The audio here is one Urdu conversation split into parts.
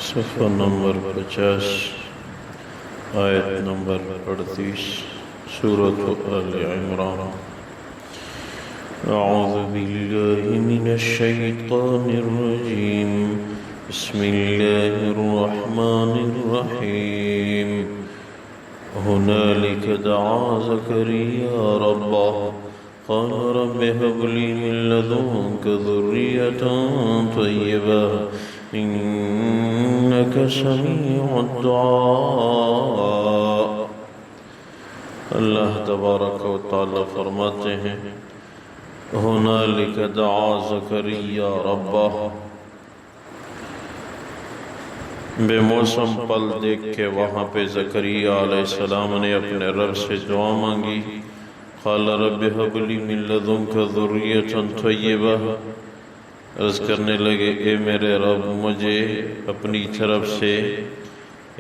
صفحہ نمبر 50 آیت نمبر 38 سورۃ آل عمران۔ اعوذ باللہ من الشیطان الرجیم، بسم اللہ الرحمن الرحیم۔ هنالک دعا زکریا ربہ قال رب هب لي من لدنك ذرية طيبة إنك سميع الدعاء۔ اللہ تبارک و تعالی فرماتے ہیں هنالک دعا زکریا ربہ، بے موسم پل دیکھ کے وہاں پہ زکریا علیہ السلام نے اپنے رب سے دعا مانگی۔ قال رب هب لي من لدنك ذرية طيبة، عرض کرنے لگے اے میرے رب مجھے اپنی طرف سے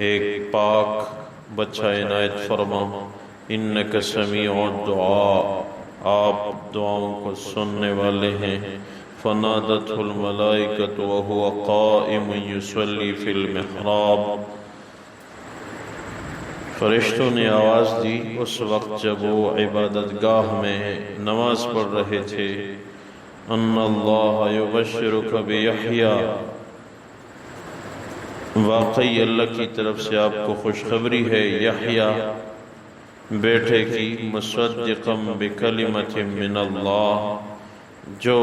ایک پاک بچہ عنایت فرما، انک سمیع الدعاء، آپ دعاؤں کو سننے والے ہیں۔ فنادته الملائکۃ وهو قائم یصلی فی المحراب، فرشتوں نے آواز دی اس وقت جب وہ عبادت گاہ میں نماز پڑھ رہے تھے، ان اللہ یبشرک بیحییٰ، واقعی اللہ کی طرف سے آپ کو خوشخبری ہے یحییٰ بیٹے کی، مصدقا بکلمۃ من اللہ، جو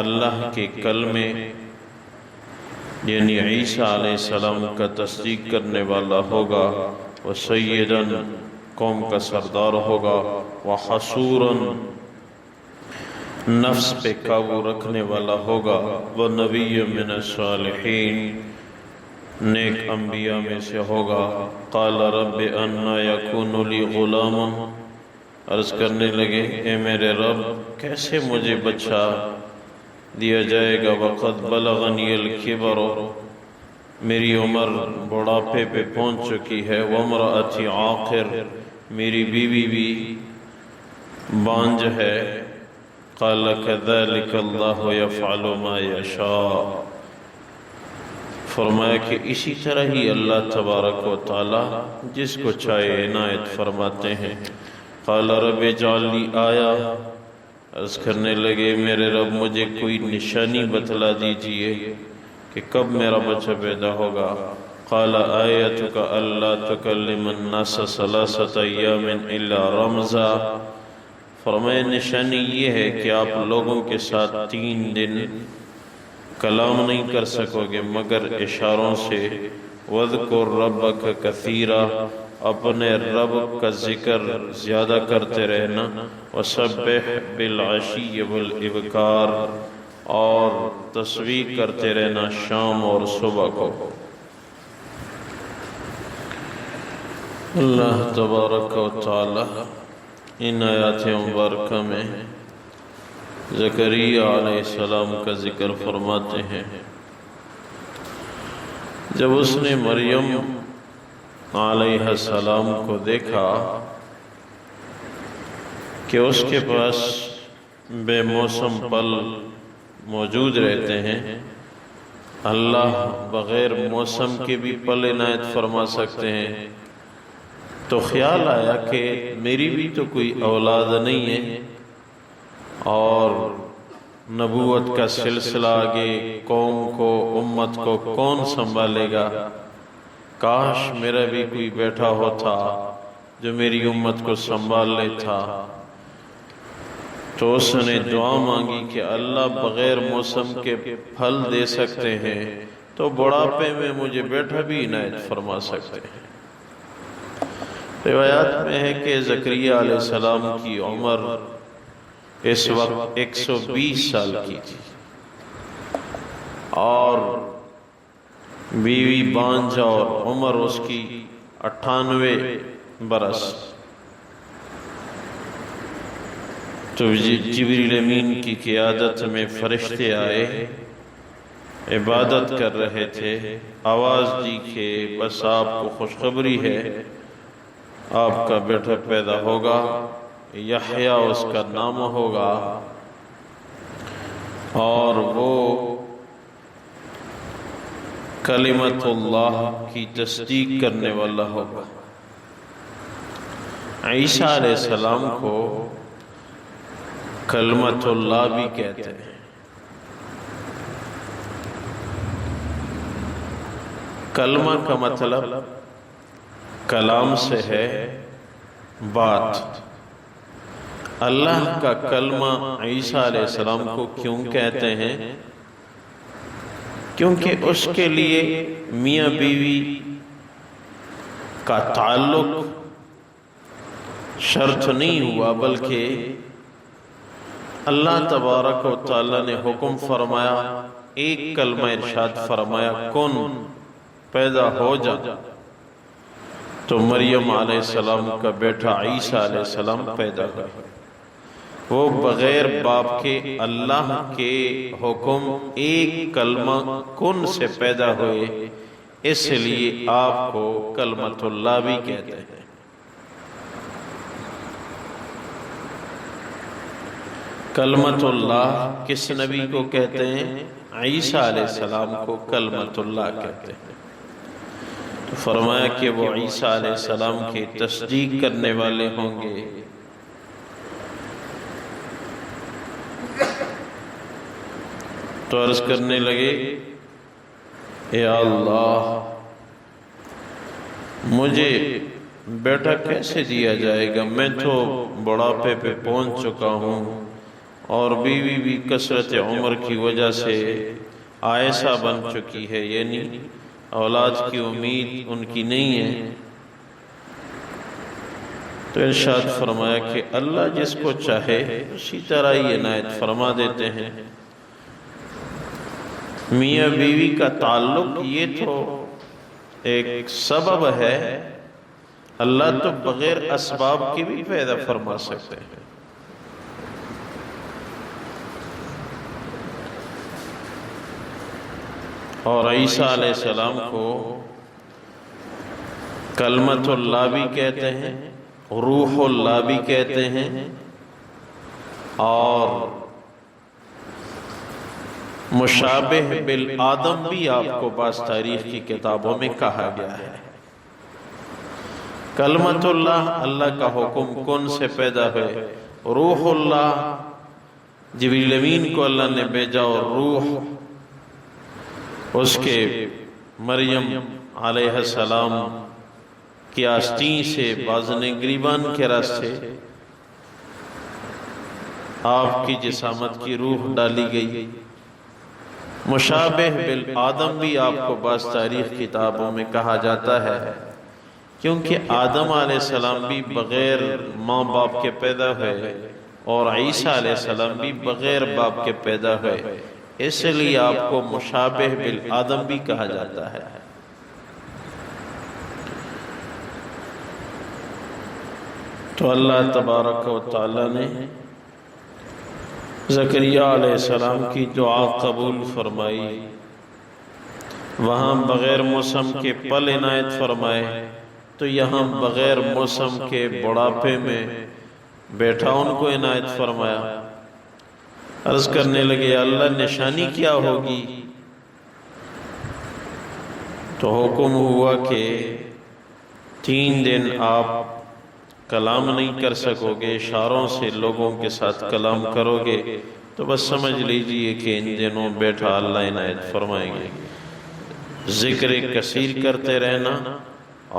اللہ کے کلمے یعنی عیسیٰ علیہ السلام کا تصدیق کرنے والا ہوگا، وسیداً قوم کا سردار ہوگا، وحصوراً نفس پہ قابو رکھنے والا ہوگا، ونبی من الصالحین نیک انبیاء میں سے ہوگا۔ قال رب انا یکون لی غلام، عرض کرنے لگے اے میرے رب کیسے مجھے بچہ دیا جائے گا، وقد بلغنی الکبر، میری عمر بڑھاپے پہ پہنچ چکی ہے، وامرأتی عاقر، میری بیوی بھی بانجھ ہے۔ قال کذلک اللہ یفعل ما یشاء، فرمایا کہ اسی طرح ہی اللہ تبارک و تعالی جس کو چاہے عنایت فرماتے ہیں۔ قال رب اجعل لی آیہ، عرض کرنے لگے میرے رب مجھے کوئی نشانی بتلا دیجئے کہ کب میرا بچہ پیدا ہوگا۔ قال آیتک الا تکلم الناس ثلاثۃ ایام الا رمزا، فرمایا نشانی یہ ہے کہ آپ لوگوں کے ساتھ 3 دن کلام نہیں کر سکو گے مگر اشاروں سے۔ وَاذْكُرْ رَبَّكَ كَثِيرًا، اپنے رب کا ذکر زیادہ کرتے رہنا۔ وَسَبِّحْ بِالْعَشِيِّ وَالْإِبْكَارِ، اور تسبیح کرتے رہنا شام اور صبح کو۔ اللہ تبارک و تعالی ان آیات مبارکہ میں زکریا علیہ السلام کا ذکر فرماتے ہیں۔ جب اس نے مریم علیہ السلام کو دیکھا کہ اس کے پاس بے موسم پل موجود رہتے ہیں، اللہ بغیر موسم کے بھی پل عنایت فرما سکتے ہیں، تو خیال آیا کہ میری بھی تو کوئی اولاد نہیں ہے اور نبوت کا سلسلہ آگے قوم کو امت کو کون سنبھالے گا، کاش میرا بھی کوئی بیٹا ہوتا جو میری امت کو سنبھال لیتا۔ تو اس نے دعا مانگی کہ اللہ بغیر موسم کے پھل دے سکتے ہیں تو بڑھاپے میں مجھے بیٹا بھی عنایت فرما سکتے ہیں۔ روایات میں ہے کہ زکریا علیہ السلام کی عمر اس وقت 120 سال کی تھی اور بیوی بانجھ اور عمر اس کی 98 برس۔ تو جبریل امین کی قیادت میں فرشتے آئے، عبادت کر رہے تھے، آواز دی کہ بس آپ کو خوشخبری ہے آپ کا بیٹا پیدا ہوگا، یحییٰ اس کا نام ہوگا، اور وہ کلمت اللہ کی تصدیق کرنے والا ہوگا۔ عیسیٰ علیہ السلام کو کلمت اللہ بھی کہتے ہیں۔ کلمہ کا مطلب کلام سے ہے بات۔ اللہ کا کلمہ عیسیٰ علیہ السلام کو کیوں کہتے ہیں؟ کیونکہ اس کے لیے میاں بیوی کا تعلق شرط نہیں ہوا، بلکہ اللہ تبارک و تعالی نے حکم فرمایا، ایک کلمہ ارشاد فرمایا، کن پیدا ہو جا، تو مریم علیہ السلام کا بیٹا عیسیٰ علیہ السلام پیدا ہوئے۔ وہ بغیر باپ کے اللہ کے حکم ایک کلمہ کن سے پیدا ہوئے، اس لیے آپ کو کلمت اللہ بھی کہتے ہیں۔ کلمت اللہ کس نبی کو کہتے ہیں؟ عیسیٰ علیہ السلام کو کلمت اللہ کہتے ہیں۔ تو فرمایا کہ وہ عیسیٰ علیہ السلام کی تصدیق کرنے والے ہوں گے۔ تو عرض کرنے لگے، اے اللہ مجھے بیٹا کیسے دیا جائے گا؟ میں تو بڑھاپے پہ پہنچ چکا ہوں، اور بیوی بھی کثرت عمر کی وجہ سے آئسہ بن چکی ہے، یعنی اولاد کی امید ان کی نہیں ہے۔ تو ارشاد فرمایا کہ اللہ جس کو چاہے اسی طرح ہی عنایت فرما دیتے ہیں۔ میاں بیوی کا تعلق یہ تو ایک سبب ہے، اللہ تو بغیر اسباب کی بھی پیدا فرما سکتے ہیں۔ اور عیسیٰ علیہ السلام کو کلمت اللہ بھی کہتے ہیں، روح اللہ بھی کہتے ہیں، اور مشابہ بالآدم بھی آپ کو بعض تاریخ کی کتابوں میں کہا گیا ہے۔ کلمت اللہ اللہ کا حکم کن سے پیدا ہوئے، روح اللہ جبریل امین کو اللہ نے بھیجا، اور روح اس کے مریم علیہ السلام کی آستین سے بازن گریبان کے راستے آپ کی جسامت کی روح ڈالی گئی۔ مشابہ بالآدم بھی آپ کو بعض تاریخ کتابوں میں کہا جاتا ہے، کیونکہ آدم علیہ السلام بھی بغیر ماں باپ کے پیدا ہوئے، اور عیسیٰ علیہ السلام بھی بغیر باپ کے پیدا ہوئے، اس لیے آپ کو مشابہ بالآدم بھی کہا جاتا ہے۔ تو اللہ تبارک و تعالی نے زکریا علیہ السلام کی دعا قبول فرمائی، وہاں بغیر موسم کے پل عنایت فرمائے، تو یہاں بغیر موسم کے بڑھاپے میں بیٹا ان کو عنایت فرمایا۔ عرض کرنے لگے، اللہ نشانی کیا ہوگی؟ تو حکم ہوا کہ 3 دن آپ کلام نہیں کر سکو گے، اشاروں سے لوگوں کے ساتھ کلام کرو گے، تو بس سمجھ لیجئے کہ ان دنوں بیٹھا اللہ عنایت فرمائیں گے۔ ذکر کثیر کرتے رہنا،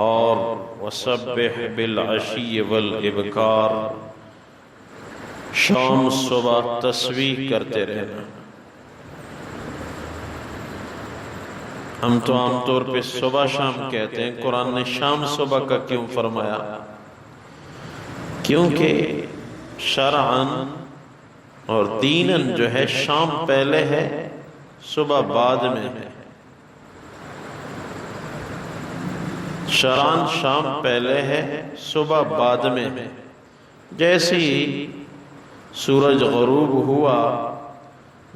اور وَسَبِّحْ بِالْعَشِيِّ وَالْإِبْكَارِ، شام صبح تسبیح کرتے رہنا۔ ہم تو عام طور پہ صبح شام کہتے ہیں، قرآن نے شام صبح کا کیوں فرمایا؟ کیونکہ شرعاً اور دیناً جو ہے شام پہلے ہے، صبح بعد میں ہے۔ شرعاً شام پہلے ہے، صبح بعد میں ہے۔ جیسے ہی سورج غروب ہوا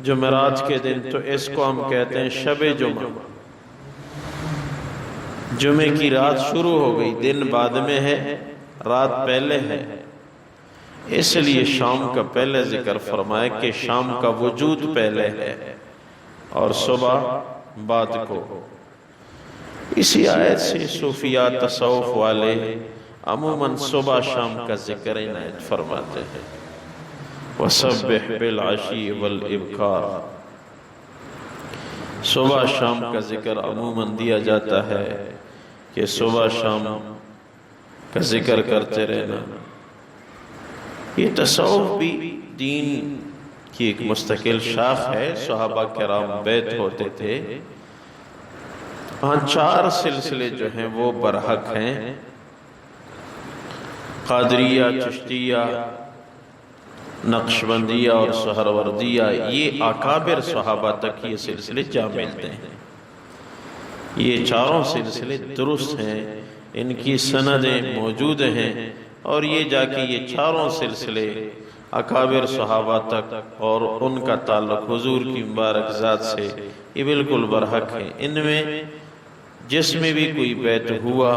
جمعرات کے دن، تو اس کو ہم کہتے ہیں شب جمعہ۔ جمعے کی رات شروع ہو گئی، دن بعد میں ہے، رات پہلے ہے، اس لیے شام کا پہلے ذکر فرمائے کہ شام کا وجود پہلے ہے اور صبح بعد کو۔ اسی آیت سے صوفیاء تصوف والے عموماً صبح شام کا ذکر عنایت فرماتے ہیں، وَسَبِّحْ بِالْعَشِيِّ وَالْإِبْكَارِ۔ صبح شام کا ذکر عموماً دیا جاتا ہے کہ صبح شام کا ذکر کرتے رہنا۔ یہ تصوف بھی دین کی ایک مستقل شاخ ہے۔ صحابہ کرام بیت ہوتے تھے۔ چار سلسلے جو ہیں وہ برحق ہیں، قادریہ، چشتیہ، نقشبندیہ اور سہروردیہ۔ یہ اکابر صحابہ تک یہ سلسلے جا ملتے ہیں۔ یہ چاروں سلسلے درست ہیں، ان کی سندیں موجود ہیں، اور یہ جا کے یہ چاروں سلسلے اکابر صحابہ تک اور ان کا تعلق حضور کی مبارک ذات سے یہ بالکل برحق ہے۔ ان میں جس میں بھی کوئی بیت ہوا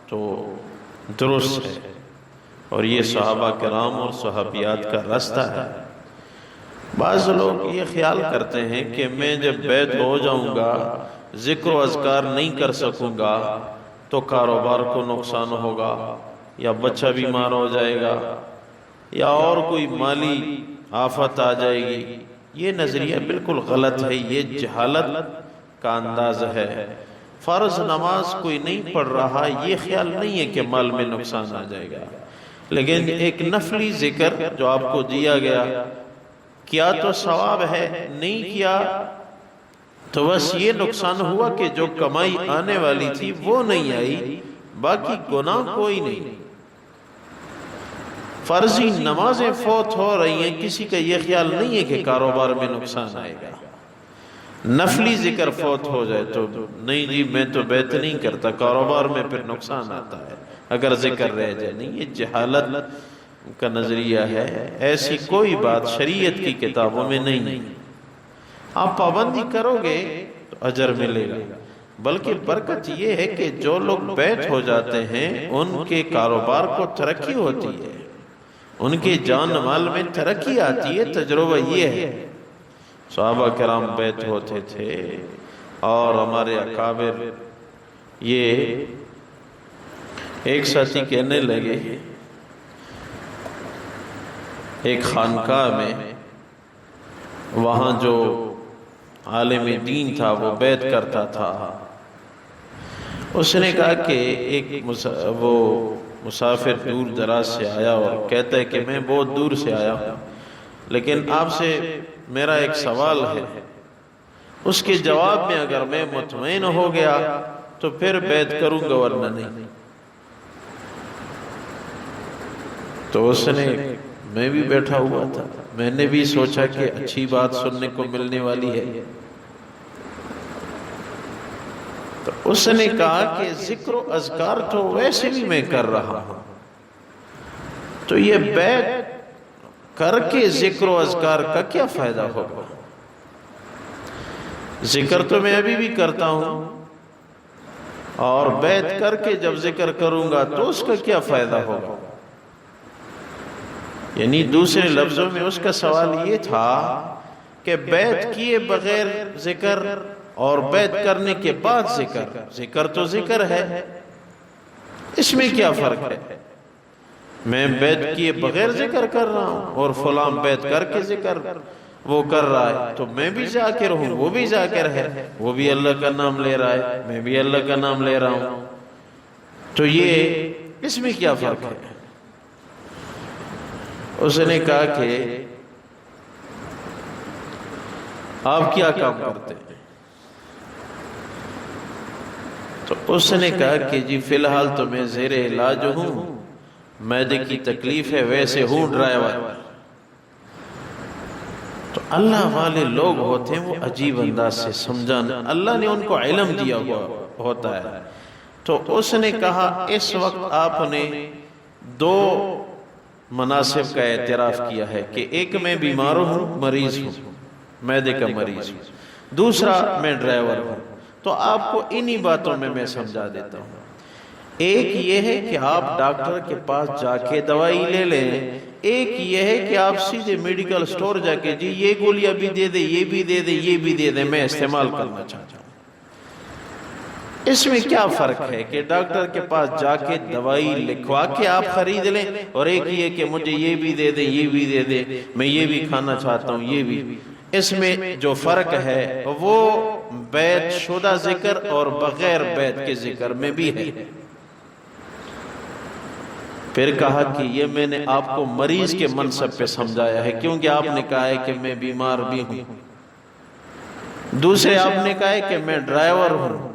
تو درست ہے، اور یہ صحابہ کرام اور صحابیات کا راستہ ہے۔ بعض لوگ یہ خیال کرتے ہیں کہ میں جب بیت ہو جاؤں گا، ذکر و اذکار نہیں کر سکوں گا تو کاروبار کو نقصان ہوگا، یا بچہ بیمار ہو جائے گا، یا اور کوئی مالی آفت آ جائے گی۔ یہ نظریہ بالکل غلط ہے، یہ جہالت کا انداز ہے۔ فرض نماز کوئی نہیں پڑھ رہا، یہ خیال نہیں ہے کہ مال میں نقصان آ جائے گا، لیکن ایک نفلی ذکر جو آپ کو دیا گیا، کیا تو ثواب ہے، نہیں کیا تو بس یہ نقصان ہوا کہ جو کمائی آنے والی تھی وہ نہیں آئی، باقی گناہ کوئی نہیں۔ فرضی نمازیں فوت ہو رہی ہیں، کسی کا یہ خیال نہیں ہے کہ کاروبار میں نقصان آئے گا۔ نفلی ذکر فوت ہو جائے تو نہیں جی میں تو بیت نہیں کرتا، کاروبار میں پھر نقصان آتا ہے اگر ذکر رہ جائے۔ نہیں، یہ جہالت کا نظریہ ہے، ایسی کوئی بات شریعت کی کتابوں میں نہیں۔ آپ پابندی کرو گے تو اجر ملے گا، بلکہ برکت یہ ہے کہ جو لوگ بیت ہو جاتے ہیں ان کے کاروبار کو ترقی ہوتی ہے، ان کے جان مال میں ترقی آتی ہے۔ تجربہ یہ ہے، صحابہ کرام بیت ہوتے تھے، اور ہمارے اکابر یہ ایک ساتھی کہنے لگے، ایک خانقاہ میں وہاں جو عالم دین تھا وہ بیت کرتا تھا، اس نے کہا کہ ایک وہ مسافر دور دراز سے آیا اور کہتا ہے کہ میں بہت دور سے آیا ہوں، لیکن آپ سے میرا ایک سوال ہے، اس کے جواب میں اگر میں مطمئن ہو گیا تو پھر بیعت کروں گا، ورنہ نہیں۔ تو اس نے، میں بھی بیٹھا ہوا تھا، میں نے بھی سوچا کہ اچھی بات سننے کو ملنے والی ہے، تو اس نے کہا کہ ذکر و اذکار تو ویسے بھی میں کر رہا ہوں، تو یہ بیعت کر کے ذکر و اذکار کا کیا فائدہ ہوگا؟ ذکر تو میں ابھی بھی کرتا ہوں، اور بیعت کر کے جب ذکر کروں گا تو اس کا کیا فائدہ ہوگا؟ یعنی دوسرے لفظوں میں اس کا سوال یہ تھا کہ بیعت کیے بغیر ذکر اور بیعت کرنے کے بعد ذکر تو ذکر ہے، اس میں کیا فرق ہے؟ میں بیعت کیے بغیر ذکر کر رہا ہوں اور فلاں بیعت کر کے ذکر وہ کر رہا ہے، تو میں بھی ذاکر ہوں، وہ بھی ذاکر ہے، وہ بھی اللہ کا نام لے رہا ہے، میں بھی اللہ کا نام لے رہا ہوں، تو یہ اس میں کیا فرق ہے؟ اس نے کہا کہ آپ کیا کام کرتے ہیں؟ تو اس نے کہا کہ جی فی الحال تو میں زیر علاج ہوں، معدے کی تکلیف ہے، ویسے ہوں ڈرائیور۔ تو اللہ والے لوگ ہوتے ہیں وہ عجیب انداز سے سمجھانا، اللہ نے ان کو علم دیا ہوا ہوتا ہے۔ تو اس نے کہا اس وقت آپ نے دو مناسب کا اعتراف کیا ہے کہ ایک میں بیمار ہوں، مریض ہوں، معدے کا مریض ہوں، دوسرا میں ڈرائیور ہوں۔ تو آپ کو انہی باتوں میں سمجھا دیتا ہوں۔ ایک یہ ہے کہ آپ ڈاکٹر کے پاس جا کے دوائی لے لیں، ایک یہ ہے کہ آپ سیدھے میڈیکل سٹور جا کے جی یہ گولیاں بھی دے دے، یہ بھی دے دے، یہ بھی دے دے، میں استعمال کرنا چاہتا ہوں۔ اس میں کیا فرق ہے کہ ڈاکٹر کے پاس جا کے دوائی لکھوا کے آپ خرید لیں، اور ایک یہ کہ مجھے یہ بھی دے دے، یہ بھی دے دے، میں یہ بھی کھانا چاہتا ہوں، یہ بھی۔ اس میں جو فرق ہے وہ بیعت شدہ ذکر اور بغیر بیعت کے ذکر میں بھی ہے۔ پھر کہا کہ یہ میں نے آپ کو مریض کے منصب پہ سمجھایا ہے، کیونکہ آپ نے کہا ہے کہ میں بیمار بھی ہوں۔ دوسرے آپ نے کہا ہے کہ میں ڈرائیور ہوں،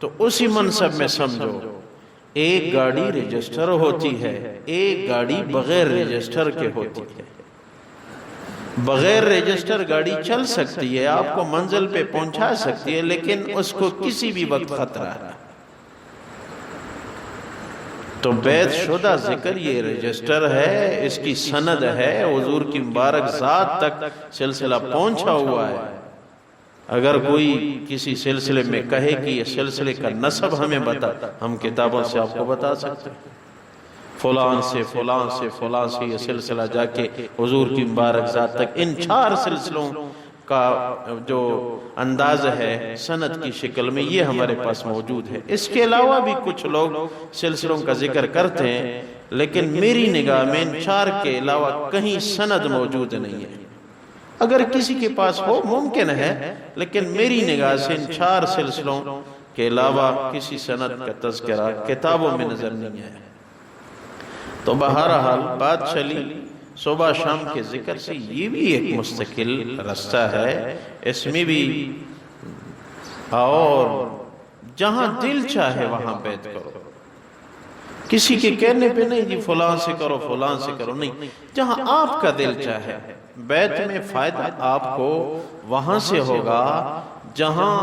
تو اسی منصب میں سمجھو۔ ایک گاڑی رجسٹر ہوتی ہے، ایک گاڑی بغیر رجسٹر کے ہوتی ہے۔ بغیر رجسٹر گاڑی چل سکتی ہے، آپ کو منزل پہ پہنچا سکتی ہے، لیکن اس کو کسی بھی وقت خطرہ ہے۔ تو بیعت شدہ ذکر یہ رجسٹر ہے، اس کی سند ہے، حضور کی مبارک ذات تک سلسلہ پہنچا ہوا ہے۔ اگر کوئی کسی سلسلے میں کہے کہ یہ سلسلے کا نسب ہمیں بتا، ہم کتابوں سے آپ کو بتا سکتے ہیں، فلان سے فلان سے فلان سے یہ سلسلہ جا کے حضور کی مبارک ذات تک۔ ان 4 سلسلوں کا جو انداز ہے سند کی شکل میں یہ ہمارے پاس موجود ہے۔ اس کے علاوہ بھی کچھ لوگ سلسلوں کا ذکر کرتے ہیں، لیکن میری نگاہ میں ان 4 کے علاوہ کہیں سند موجود نہیں ہے۔ اگر کسی کے پاس ہو ممکن ہے، لیکن میری نگاہ سے ان 4 سلسلوں کے علاوہ کسی سند کا تذکرہ کتابوں میں نظر نہیں آیا۔ تو بہرحال بات چلی صبح شام کے ذکر سے، یہ بھی ایک مستقل رستہ ہے، اس میں بھی اور جہاں دل چاہے وہاں بیعت کرو، کسی کے کہنے پہ نہیں جی فلان سے کرو فلان سے کرو، نہیں، جہاں آپ کا دل چاہے۔ بیعت میں فائدہ آپ کو وہاں سے ہوگا جہاں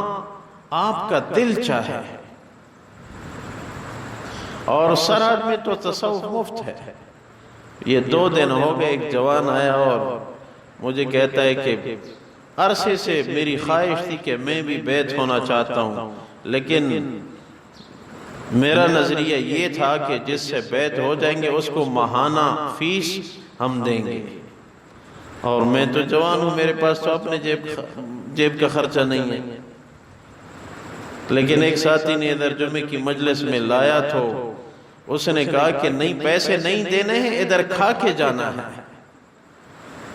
آپ کا دل چاہے۔ اور سرحد میں تو تصوف مفت ہے۔ یہ 2 دن ہو گئے، ایک جوان آیا اور مجھے کہتا ہے کہ عرصے سے میری خواہش تھی کہ میں بھی بیعت ہونا چاہتا ہوں، لیکن میرا نظریہ یہ تھا کہ جس سے بیعت ہو جائیں گے اس کو ماہانہ فیس ہم دیں گے، اور میں تو جوان ہوں، میرے پاس تو اپنے جیب کا خرچہ نہیں ہے۔ لیکن ایک ساتھی نے ادھر جمعے کی مجلس میں لایا تو اس نے کہا کہ نہیں، پیسے نہیں دینے ہیں، ادھر کھا کے جانا ہے،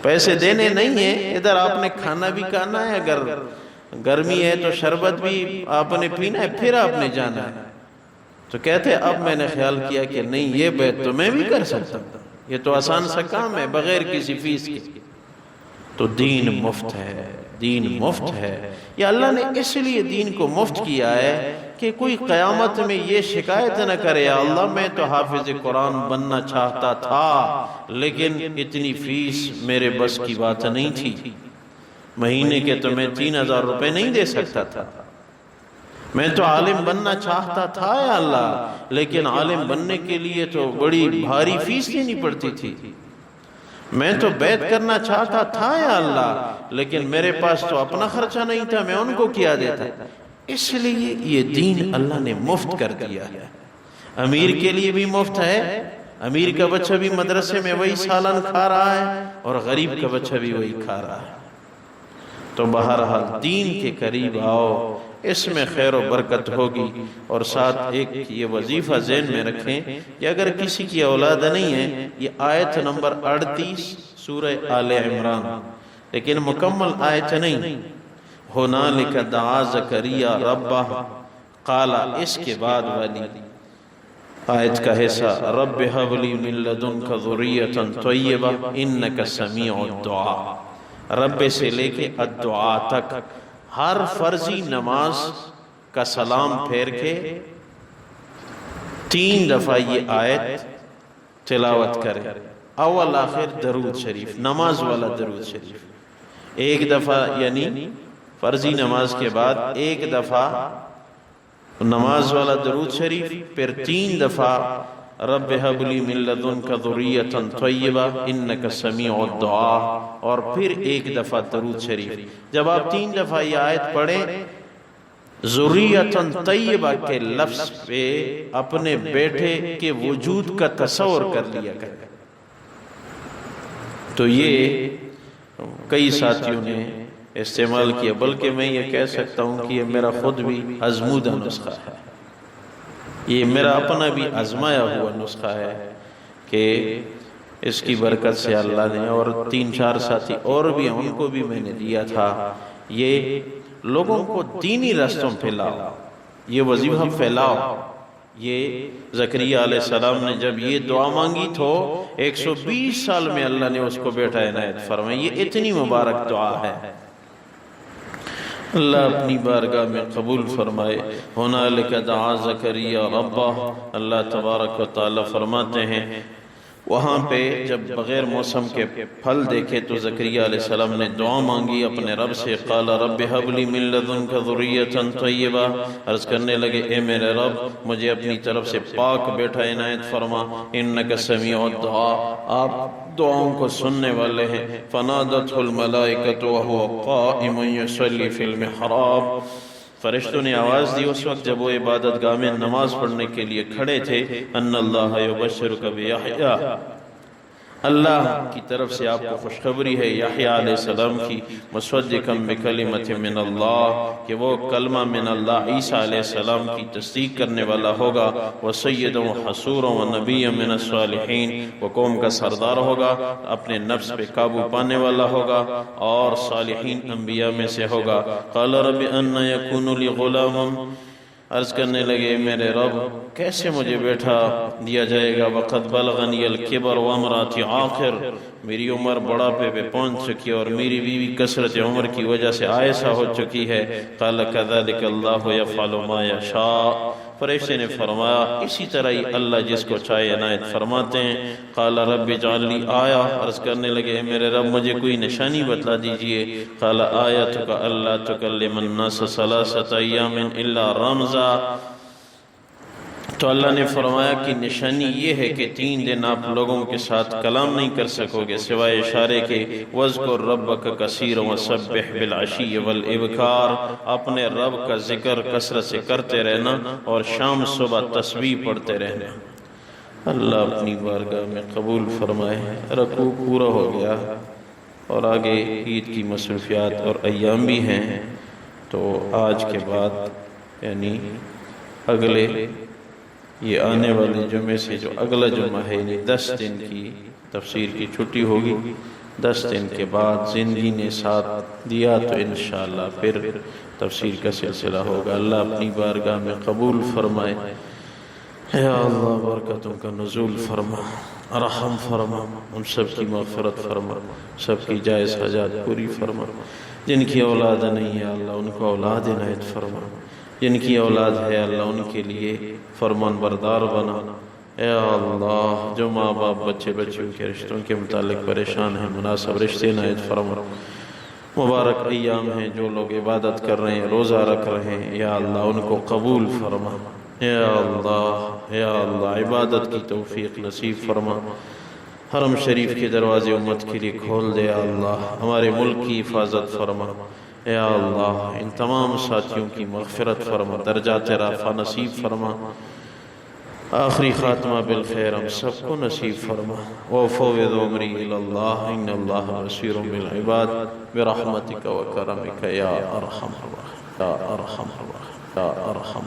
پیسے دینے نہیں ہیں، ادھر آپ نے کھانا بھی کھانا ہے، اگر گرمی ہے تو شربت بھی آپ نے پینا ہے، پھر آپ نے جانا ہے۔ تو کہتے اب میں نے خیال کیا کہ نہیں، یہ بیعت تو میں بھی کر سکتا ہوں، یہ تو آسان سا کام ہے بغیر کسی فیس کے۔ تو دین مفت ہے، دین مفت ہے۔ یا اللہ نے اس لیے دین کو مفت کیا ہے کہ کوئی قیامت میں یہ شکایت نہ کرے، یا اللہ میں تو حافظ قرآن بننا چاہتا تھا لیکن اتنی فیس میرے بس کی بات نہیں تھی، مہینے کے تو میں 3000 روپے نہیں دے سکتا تھا۔ میں تو عالم بننا چاہتا تھا یا اللہ، لیکن عالم بننے کے لیے تو بڑی بھاری فیس دینی پڑتی تھی۔ میں تو بیعت کرنا چاہتا تھا یا اللہ، لیکن میرے پاس تو اپنا خرچہ نہیں تھا، میں ان کو کیا دیتا۔ اس لیے یہ دین اللہ نے مفت کر دیا ہے۔ امیر کے لیے بھی مفت ہے، امیر کا بچہ بھی مدرسے میں وہی سالن کھا رہا ہے، اور غریب کا بچہ بھی وہی کھا رہا ہے۔ تو بہرحال دین کے قریب آؤ، اس میں خیر و برکت ہوگی۔ اور ساتھ ایک یہ وظیفہ ذہن میں رکھیں کہ اگر کسی کی اولاد نہیں ہے، یہ آیت نمبر 38 سورہ آل عمران، لیکن مکمل آیت نہیں، ہنالک دعا زکریا ربہ قال، اس کے بعد والی آیت کا حصہ رب ہب لی من لدنک ذریۃ طیبہ انک سمیع الدعاء، رب سے لے کے الدعاء تک ہر فرضی نماز کا سلام پھیر کے 3 دفعہ یہ آیت تلاوت کرے، اول آخر درود شریف، نماز والا درود شریف، 1 دفعہ یعنی فرضی نماز کے بعد 1 دفعہ نماز والا درود شریف، پھر 3 دفعہ رب ہب لی من لدنک ذریۃ طیبہ انک سمیع الدعاء، اور پھر 1 دفعہ درود شریف۔ جب آپ 3 دفعہ یہ آیت پڑھیں، ذریۃ طیبہ کے لفظ پہ اپنے بیٹے کے وجود کا تصور کر لیا کریں۔ تو یہ کئی ساتھیوں نے استعمال کیا، بلکہ میں یہ کہہ سکتا ہوں کہ یہ میرا خود بھی آزمودہ نسخہ ہے، یہ میرا اپنا بھی آزمایا ہوا نسخہ ہے کہ اس کی برکت سے اللہ نے، اور 3-4 ساتھی اور بھی ان کو بھی میں نے دیا تھا، یہ لوگوں کو دینی راستوں پھیلاؤ، یہ وظیفہ پھیلاؤ۔ یہ زکریا علیہ السلام نے جب یہ دعا مانگی تو 120 سال میں اللہ نے اس کو بیٹا عنایت فرمائی، یہ اتنی مبارک دعا ہے، اللہ اپنی بارگاہ میں قبول فرمائے۔ ہنالک دعا زکریا ربہ، اللہ تبارک و تعالی فرماتے ہیں وہاں پہ جب بغیر موسم کے پھل دیکھے تو زکریا علیہ السلام نے دعا مانگی اپنے رب سے، قال رب هب لی من لدنک ذریۃ طیبہ، عرض کرنے لگے اے میرے رب مجھے اپنی طرف سے پاک بیٹا عنایت فرما، انک سمیع الدعاء، آپ دعاؤں کو سننے والے ہیں۔ فنادته الملائکۃ وهو قائم یصلی فی المحراب، فرشتوں نے آواز دی اس وقت جب وہ عبادت گاہ میں نماز پڑھنے کے لیے کھڑے تھے، ان اللہ یبشرک بیحییٰ، اللہ کی طرف سے آپ کو خوشخبری ہے یحییٰ علیہ السلام کی، مصدقا بکلمۃ من اللہ، کہ وہ کلمہ من اللہ عیسیٰ علیہ السلام کی تصدیق کرنے والا ہوگا، وسیدا وحصورا ونبیا من الصالحین، وہ قوم کا سردار ہوگا، اپنے نفس پہ قابو پانے والا ہوگا اور صالحین انبیاء میں سے ہوگا۔ قال رب ان یکون لی غلام، عرض کرنے لگے میرے رب کیسے مجھے بیٹا دیا جائے گا، وقد بلغنی الکبر وامراتی عاقر، میری عمر بڑھاپے پہ پہنچ چکی اور میری بیوی کثرت عمر کی وجہ سے آئسہ ہو چکی ہے۔ قال کذلک اللہ یفعل ما یشاء، فرشتے نے فرمایا اسی طرح ہی اللہ جس کو چاہے عنایت فرماتے ہیں۔ قال رب اجعل لی آیہ، عرض کرنے لگے میرے رب مجھے کوئی نشانی بتلا دیجئے۔ قال آیتک الا تکلم الناس ثلاثۃ ایام الا رمزا، تو اللہ نے فرمایا کہ نشانی یہ ہے کہ 3 دن آپ لوگوں کے ساتھ کلام نہیں کر سکو گے سوائے اشارے کے، وَاذْكُرْ رَبَّكَ كَثِيرًا وَسَبِّحْ بِالْعَشِيِّ وَالْإِبْكَارِ، اپنے رب کا ذکر کثرت سے کرتے رہنا اور شام صبح تسبیح پڑھتے رہنا۔ اللہ اپنی بارگاہ میں قبول فرمائے۔ رکوع پورا ہو گیا اور آگے عید کی مصروفیات اور ایام بھی ہیں، تو آج کے بعد یعنی اگلے یہ آنے والے جمعے سے جو اگلا جمعہ ہے یعنی 10 دن کی تفسیر کی چھٹی ہوگی، 10 دن کے بعد زندگی نے ساتھ دیا تو انشاءاللہ پھر تفسیر کا سلسلہ ہوگا۔ اللہ اپنی بارگاہ میں قبول فرمائے۔ یا اللہ برکتوں کا نزول فرما، رحم فرما، ان سب کی مغفرت فرما، سب کی جائز حاجات پوری فرما، جن کی اولاد نہیں ہے اللہ ان کو اولاد عنایت فرما، جن کی اولاد ہے اللہ ان کے لیے فرمان بردار بنا۔ اے اللہ جو ماں باپ بچے بچیوں کے رشتوں کے متعلق پریشان ہیں مناسب رشتے عنایت فرما۔ مبارک ایام ہیں، جو لوگ عبادت کر رہے ہیں روزہ رکھ رہے ہیں، یا اللہ ان کو قبول فرما۔ یا اللہ عبادت کی توفیق نصیب فرما۔ حرم شریف کے دروازے امت کے لیے کھول دے، یا اللہ ہمارے ملک کی حفاظت فرما۔ یا اللہ ان تمام ساتھیوں کی مغفرت فرما، درجات رفع نصیب فرما، آخری خاتمہ بالخیر ہم سب کو نصیب فرما۔ وَفَوِّضْ أَمْرِي إِلَى اللَّهِ إِنَّ اللَّهَ بَصِيرٌ بِالْعِبَادِ بِرَحْمَتِكَ وَكَرَمِكَ يَا أَرْحَمَ الراحمين، يا أرحم الراحمين، يا أرحم